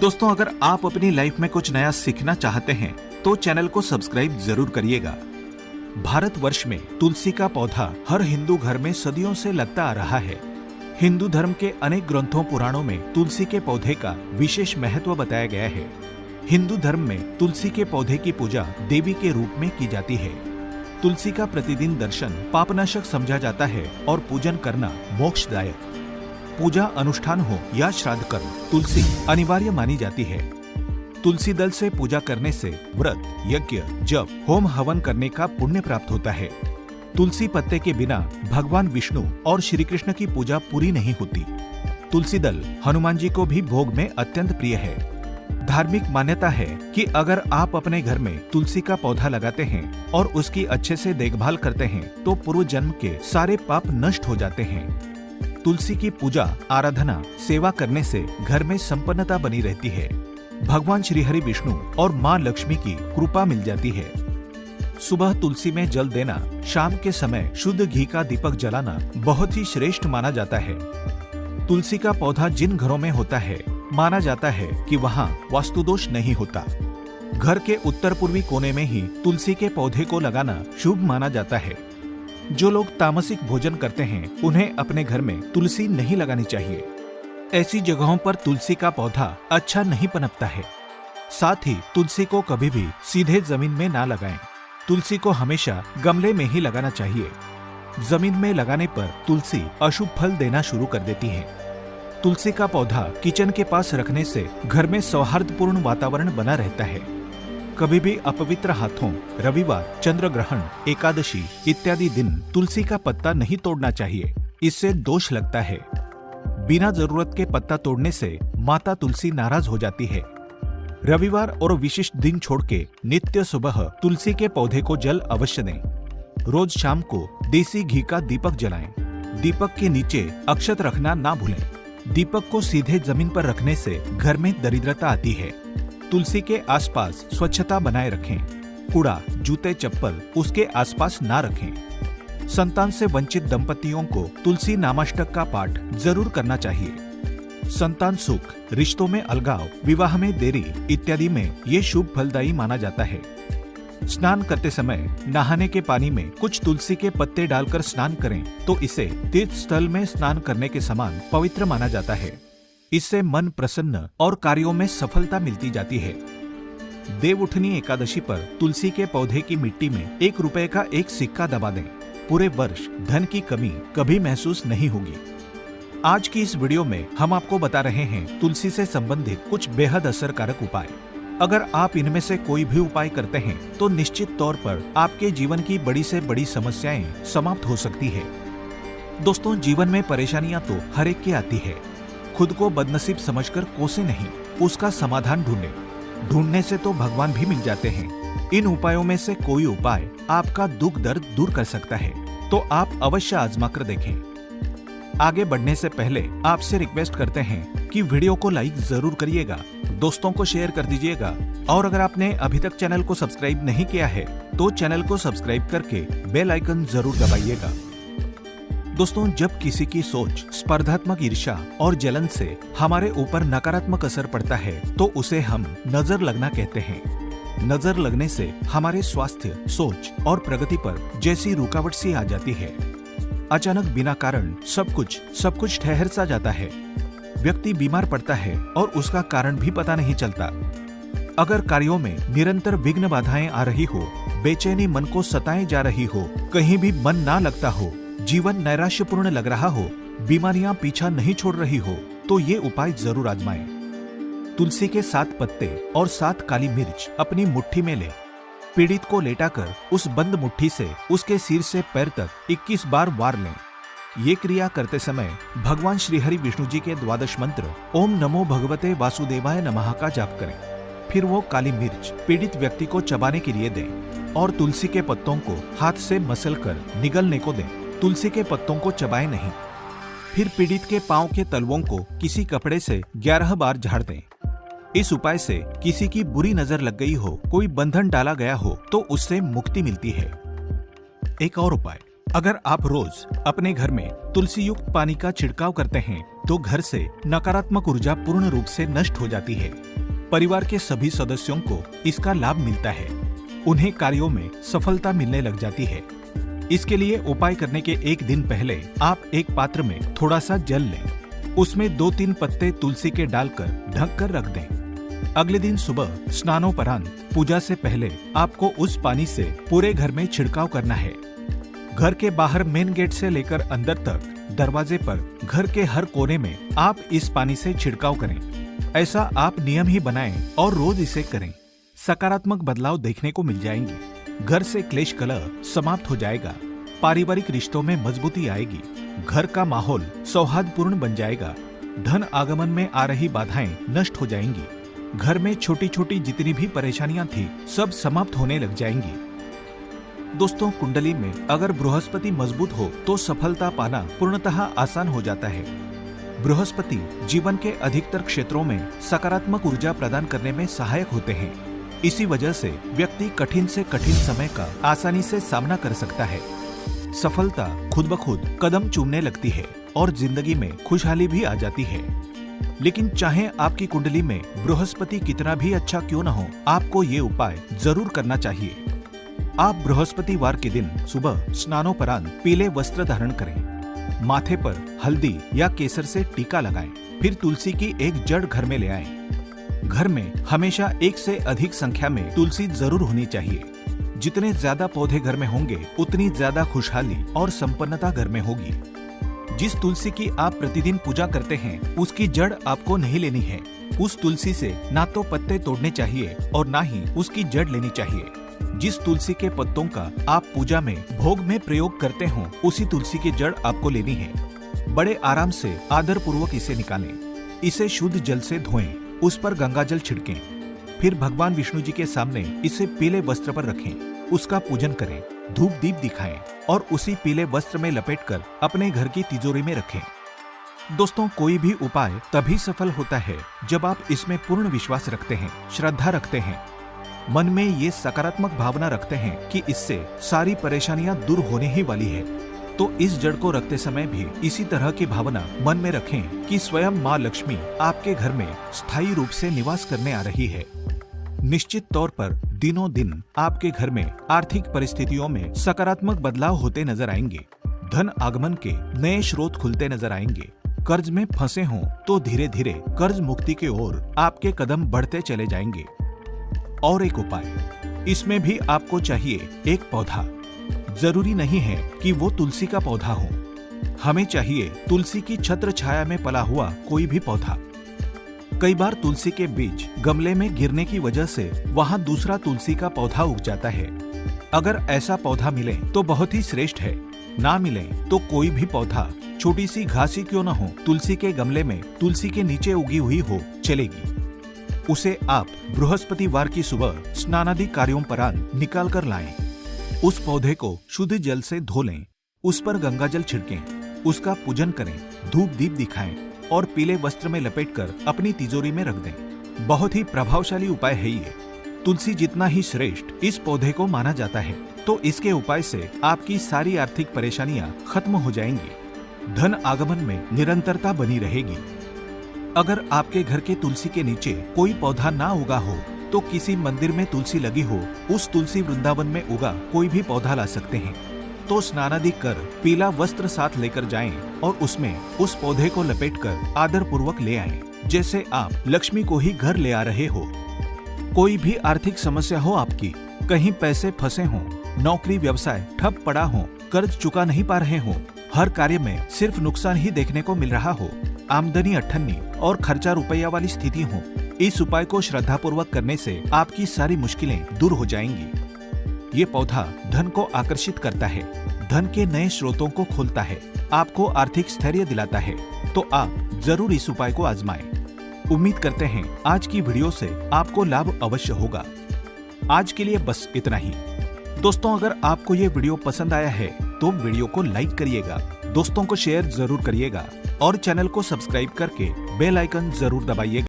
दोस्तों, अगर आप अपनी लाइफ में कुछ नया सीखना चाहते हैं तो चैनल को सब्सक्राइब जरूर करिएगा। भारतवर्ष में तुलसी का पौधा हर हिंदू घर में सदियों से लगता आ रहा है। हिंदू धर्म के अनेक ग्रंथों पुराणों में तुलसी के पौधे का विशेष महत्व बताया गया है। हिंदू धर्म में तुलसी के पौधे की पूजा देवी के रूप में की जाती है। तुलसी का प्रतिदिन दर्शन पापनाशक समझा जाता है और पूजन करना मोक्षदायक। पूजा अनुष्ठान हो या श्राद्ध कर्म, तुलसी अनिवार्य मानी जाती है। तुलसी दल से पूजा करने से व्रत, यज्ञ, जप, होम हवन करने का पुण्य प्राप्त होता है। तुलसी पत्ते के बिना भगवान विष्णु और श्री कृष्ण की पूजा पूरी नहीं होती। तुलसी दल हनुमान जी को भी भोग में अत्यंत प्रिय है। धार्मिक मान्यता है कि अगर आप अपने घर में तुलसी का पौधा लगाते हैं और उसकी अच्छे से देखभाल करते हैं तो पूर्व जन्म के सारे पाप नष्ट हो जाते हैं। तुलसी की पूजा, आराधना, सेवा करने से घर में संपन्नता बनी रहती है। भगवान श्री हरि विष्णु और माँ लक्ष्मी की कृपा मिल जाती है। सुबह तुलसी में जल देना, शाम के समय शुद्ध घी का दीपक जलाना बहुत ही श्रेष्ठ माना जाता है। तुलसी का पौधा जिन घरों में होता है, माना जाता है कि वहाँ वास्तुदोष नहीं होता। घर के उत्तर पूर्वी कोने में ही तुलसी के पौधे को लगाना शुभ माना जाता है। जो लोग तामसिक भोजन करते हैं उन्हें अपने घर में तुलसी नहीं लगानी चाहिए। ऐसी जगहों पर तुलसी का पौधा अच्छा नहीं पनपता है। साथ ही तुलसी को कभी भी सीधे जमीन में ना लगाएं। तुलसी को हमेशा गमले में ही लगाना चाहिए। जमीन में लगाने पर तुलसी अशुभ फल देना शुरू कर देती है। तुलसी का पौधा किचन के पास रखने से घर में सौहार्दपूर्ण वातावरण बना रहता है। कभी भी अपवित्र हाथों रविवार, चंद्र ग्रहण, एकादशी इत्यादि दिन तुलसी का पत्ता नहीं तोड़ना चाहिए। इससे दोष लगता है। बिना जरूरत के पत्ता तोड़ने से माता तुलसी नाराज हो जाती है। रविवार और विशिष्ट दिन छोड़ के नित्य सुबह तुलसी के पौधे को जल अवश्य दें। रोज शाम को देसी घी का दीपक जलाएं। दीपक के नीचे अक्षत रखना ना भूलें। दीपक को सीधे जमीन पर रखने से घर में दरिद्रता आती है। तुलसी के आसपास स्वच्छता बनाए रखें। कूड़ा, जूते, चप्पल उसके आसपास ना रखें। संतान से वंचित दंपतियों को तुलसी नामाष्टक का पाठ जरूर करना चाहिए। संतान सुख, रिश्तों में अलगाव, विवाह में देरी इत्यादि में ये शुभ फलदायी माना जाता है। स्नान करते समय नहाने के पानी में कुछ तुलसी के पत्ते डालकर स्नान करें तो इसे तीर्थ स्थल में स्नान करने के समान पवित्र माना जाता है। इससे मन प्रसन्न और कार्यों में सफलता मिलती जाती है। देवउठनी एकादशी पर तुलसी के पौधे की मिट्टी में 1 रुपए का एक सिक्का दबा दें। पूरे वर्ष धन की कमी कभी महसूस नहीं होगी। आज की इस वीडियो में हम आपको बता रहे हैं तुलसी से संबंधित कुछ बेहद असरकारक उपाय। अगर आप इनमें से कोई भी उपाय करते हैं तो निश्चित तौर पर आपके जीवन की बड़ी से बड़ी समस्याएं समाप्त हो सकती है। दोस्तों, जीवन में परेशानियां तो हर एक की आती है। खुद को बदनसीब समझकर कोसे नहीं, उसका समाधान ढूंढने से तो भगवान भी मिल जाते हैं। इन उपायों में से कोई उपाय आपका दुख दर्द दूर कर सकता है, तो आप अवश्य आजमा कर देखें। आगे बढ़ने से पहले आपसे रिक्वेस्ट करते हैं कि वीडियो को लाइक जरूर करिएगा, दोस्तों को शेयर कर दीजिएगा और अगर आपने अभी तक चैनल को सब्सक्राइब नहीं किया है तो चैनल को सब्सक्राइब करके बेल आइकन जरूर दबाइएगा। दोस्तों, जब किसी की सोच, स्पर्धात्मक ईर्ष्या और जलन से हमारे ऊपर नकारात्मक असर पड़ता है तो उसे हम नजर लगना कहते हैं। नजर लगने से हमारे स्वास्थ्य, सोच और प्रगति पर जैसी रुकावट सी आ जाती है। अचानक बिना कारण सब कुछ ठहर सा जाता है। व्यक्ति बीमार पड़ता है और उसका कारण भी पता नहीं चलता। अगर कार्यों में निरंतर विघ्न बाधाएं आ रही हो, बेचैनी मन को सताए जा रही हो, कहीं भी मन ना लगता हो, जीवन नैराश्यपूर्ण लग रहा हो, बीमारियां पीछा नहीं छोड़ रही हो, तो ये उपाय जरूर आजमाएं। तुलसी के 7 पत्ते और 7 काली मिर्च अपनी मुट्ठी में लें। पीड़ित को लेटाकर उस बंद मुट्ठी से उसके सिर से पैर तक 21 बार वार लें। ये क्रिया करते समय भगवान श्री हरि विष्णु जी के 12 मंत्र ओम नमो भगवते वासुदेवाय नमः का जाप करें। फिर वो काली मिर्च पीड़ित व्यक्ति को चबाने के लिए दें और तुलसी के पत्तों को हाथ से मसलकर निगलने को दें। तुलसी के पत्तों को चबाएं नहीं। फिर पीड़ित के पांव के तलवों को किसी कपड़े से 11 बार झाड़ दें। इस उपाय से किसी की बुरी नजर लग गई हो, कोई बंधन डाला गया हो तो उससे मुक्ति मिलती है। एक और उपाय, अगर आप रोज अपने घर में तुलसी युक्त पानी का छिड़काव करते हैं तो घर से नकारात्मक ऊर्जा पूर्ण रूप से नष्ट हो जाती है। परिवार के सभी सदस्यों को इसका लाभ मिलता है। उन्हें कार्यों में सफलता मिलने लग जाती है। इसके लिए उपाय करने के एक दिन पहले आप एक पात्र में थोड़ा सा जल लें। उसमें 2-3 पत्ते तुलसी के डालकर ढक कर रख दें। अगले दिन सुबह स्नानोपरांत पूजा से पहले आपको उस पानी से पूरे घर में छिड़काव करना है। घर के बाहर मेन गेट से लेकर अंदर तक दरवाजे पर घर के हर कोने में आप इस पानी से छिड़काव करें। ऐसा आप नियम ही बनाएं और रोज इसे करें। सकारात्मक बदलाव देखने को मिल जाएंगे। घर से क्लेश कलह समाप्त हो जाएगा। पारिवारिक रिश्तों में मजबूती आएगी। घर का माहौल सौहार्दपूर्ण बन जाएगा। धन आगमन में आ रही बाधाएं नष्ट हो जाएंगी। घर में छोटी छोटी जितनी भी परेशानियां थी सब समाप्त होने लग जाएंगी। दोस्तों, कुंडली में अगर बृहस्पति मजबूत हो तो सफलता पाना पूर्णतः आसान हो जाता है। बृहस्पति जीवन के अधिकतर क्षेत्रों में सकारात्मक ऊर्जा प्रदान करने में सहायक होते हैं। इसी वजह से व्यक्ति कठिन से कठिन समय का आसानी से सामना कर सकता है। सफलता खुद ब खुद कदम चूमने लगती है और जिंदगी में खुशहाली भी आ जाती है। लेकिन चाहे आपकी कुंडली में बृहस्पति कितना भी अच्छा क्यों न हो, आपको ये उपाय जरूर करना चाहिए। आप बृहस्पतिवार के दिन सुबह स्नानोपरांत पीले वस्त्र धारण करें। माथे पर हल्दी या केसर से टीका लगाएं। फिर तुलसी की एक जड़ घर में ले आएं। घर में हमेशा एक से अधिक संख्या में तुलसी जरूर होनी चाहिए। जितने ज्यादा पौधे घर में होंगे उतनी ज्यादा खुशहाली और संपन्नता घर में होगी। जिस तुलसी की आप प्रतिदिन पूजा करते हैं उसकी जड़ आपको नहीं लेनी है। उस तुलसी से ना तो पत्ते तोड़ने चाहिए और ना ही उसकी जड़ लेनी चाहिए। जिस तुलसी के पत्तों का आप पूजा में भोग में प्रयोग करते हो उसी तुलसी की जड़ आपको लेनी है। बड़े आराम से आदर पूर्वक इसे निकालें। इसे शुद्ध जल से धोएं। उस पर गंगाजल छिड़कें। फिर भगवान विष्णु जी के सामने इसे पीले वस्त्र पर रखें। उसका पूजन करें, धूप दीप दिखाएं और उसी पीले वस्त्र में लपेटकर अपने घर की तिजोरी में रखें। दोस्तों, कोई भी उपाय तभी सफल होता है जब आप इसमें पूर्ण विश्वास रखते हैं, श्रद्धा रखते हैं, मन में ये सकारात्मक भावना रखते हैं कि इससे सारी परेशानियां दूर होने ही वाली है। तो इस जड़ को रखते समय भी इसी तरह की भावना मन में रखें कि स्वयं माँ लक्ष्मी आपके घर में स्थायी रूप से निवास करने आ रही है। निश्चित तौर पर दिनों दिन आपके घर में आर्थिक परिस्थितियों में सकारात्मक बदलाव होते नजर आएंगे। धन आगमन के नए स्रोत खुलते नजर आएंगे। कर्ज में फंसे हों तो धीरे धीरे कर्ज मुक्ति की ओर आपके कदम बढ़ते चले जाएंगे। और एक उपाय, इसमें भी आपको चाहिए एक पौधा। जरूरी नहीं है कि वो तुलसी का पौधा हो। हमें चाहिए तुलसी की छत्र छाया में पला हुआ कोई भी पौधा। कई बार तुलसी के बीज गमले में गिरने की वजह से वहाँ दूसरा तुलसी का पौधा उग जाता है। अगर ऐसा पौधा मिले तो बहुत ही श्रेष्ठ है। ना मिले तो कोई भी पौधा, छोटी सी घास ही क्यों न हो, तुलसी के गमले में तुलसी के नीचे उगी हुई हो चलेगी। उसे आप बृहस्पतिवार की सुबह स्नानादि कार्योपरांत निकाल कर लाएं। उस पौधे को शुद्ध जल से धो लें। उस पर गंगाजल छिड़कें। उसका पूजन करें, धूप दीप दिखाएं और पीले वस्त्र में लपेटकर अपनी तिजोरी में रख दें। बहुत ही प्रभावशाली उपाय है ये। तुलसी जितना ही श्रेष्ठ इस पौधे को माना जाता है, तो इसके उपाय से आपकी सारी आर्थिक परेशानियां खत्म हो जाएंगी। धन आगमन में निरंतरता बनी रहेगी। अगर आपके घर के तुलसी के नीचे कोई पौधा ना उगा हो तो किसी मंदिर में तुलसी लगी हो, उस तुलसी वृंदावन में उगा कोई भी पौधा ला सकते हैं। तो स्नानादि कर पीला वस्त्र साथ लेकर जाएं और उसमें उस पौधे को लपेटकर आदर पूर्वक ले आएं, जैसे आप लक्ष्मी को ही घर ले आ रहे हो। कोई भी आर्थिक समस्या हो आपकी, कहीं पैसे फंसे हों, नौकरी व्यवसाय ठप पड़ा हो, कर्ज चुका नहीं पा रहे हो, हर कार्य में सिर्फ नुकसान ही देखने को मिल रहा हो, आमदनी अठन्नी और खर्चा रुपया वाली स्थिति हो, इस उपाय को श्रद्धा पूर्वक करने से आपकी सारी मुश्किलें दूर हो जाएंगी। ये पौधा धन को आकर्षित करता है, धन के नए स्रोतों को खोलता है, आपको आर्थिक स्थैर्य दिलाता है। तो आप जरूर इस उपाय को आजमाएं। उम्मीद करते हैं आज की वीडियो से आपको लाभ अवश्य होगा। आज के लिए बस इतना ही। दोस्तों, अगर आपको ये वीडियो पसंद आया है तो वीडियो को लाइक करिएगा, दोस्तों को शेयर जरूर करिएगा और चैनल को सब्सक्राइब करके बेल आइकन जरूर दबाइएगा।